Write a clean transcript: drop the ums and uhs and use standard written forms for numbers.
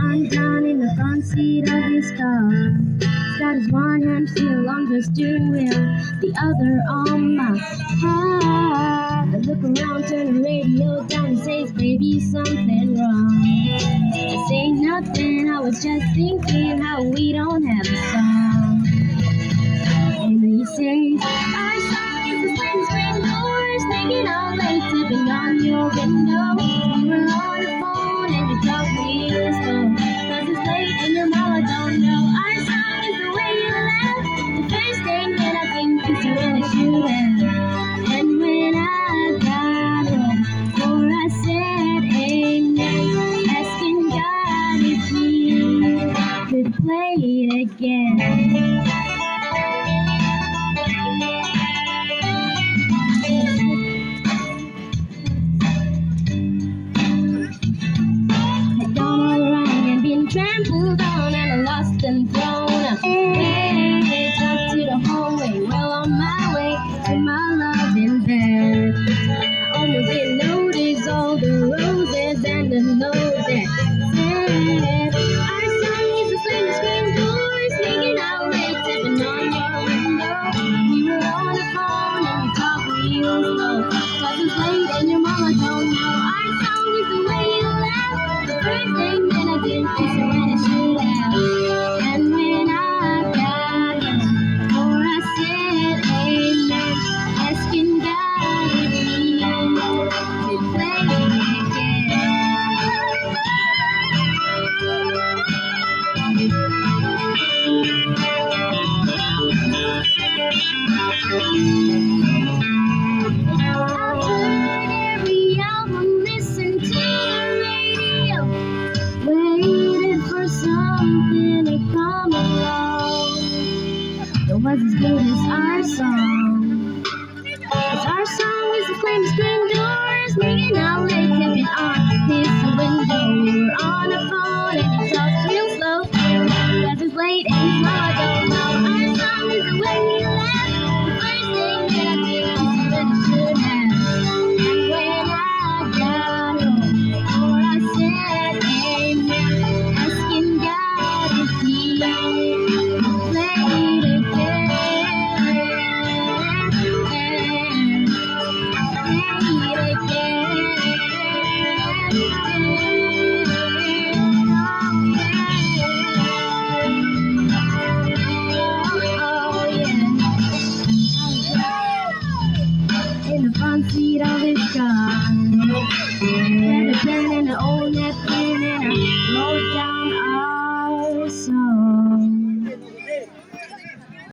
lying down in the front seat of his car. He's got his one hand still on the steering wheel, the other on my heart. I look around, turn the radio down and says, baby, something wrong. I say nothing, I was just thinking how we don't have a song. And he says, our song is the same screen doors, making all late, tipping on your window. We were on the phone and you talked real slow, 'cause it's late and your mama don't know. Our song is the way you laugh, the first thing that I think is when I should have. And when I got home, before I said amen, asking God if he could play it again. Had gone all wrong and been trampled on and lost and thrown away. Up to the hallway, well on my way to my loving bed. I almost didn't notice all the roses and the note that said, our song is the same as screen doors, making our way, tapping on your window. We were on the phone and we talked real slow, 'cause it's late and your mama don't know. Our song is the way you laugh, the first thing that I did is when I should have. And when I got home, before I said amen, asking God if he could play it I've heard every album, listened to the radio, waited for something to come along that was as good as our song. 'Cause our song is the flame screen doors, making our late tipping on his window. We were on the phone and he talks real slow, 'cause it's late and his mama don't know. Our song is the way we laugh, the first thing that I did is when I should have. And when I got home, before I said amen, asking God if he could play it in the front seat of his car. Had a pen and an old napkin and a